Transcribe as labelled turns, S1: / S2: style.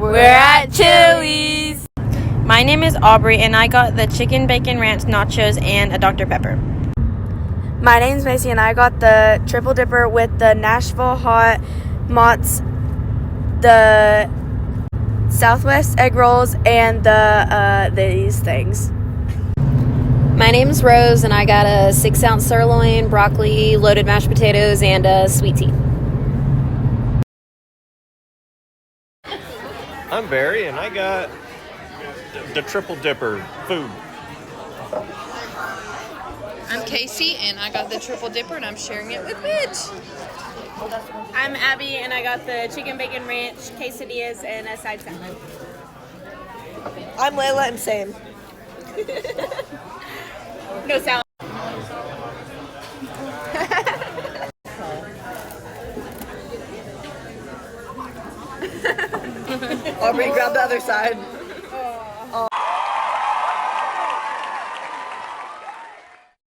S1: We're at Chili's.
S2: My name is Aubrey, and I got the chicken bacon ranch nachos and a Dr. Pepper.
S3: My name's Macy, and I got the triple dipper with the Nashville hot mozz, the Southwest egg rolls, and these things.
S4: My name's Rose, and I got a 6-ounce sirloin, broccoli, loaded mashed potatoes, and a sweet tea.
S5: I'm Barry, and I got the triple dipper food.
S6: I'm Casey, and I got the triple dipper, and I'm sharing it with Mitch.
S2: I'm Abby, and I got the chicken bacon ranch, quesadillas, and a side salad.
S1: I'm Layla, and same.
S2: No salad.
S1: Aubrey, grab the other side.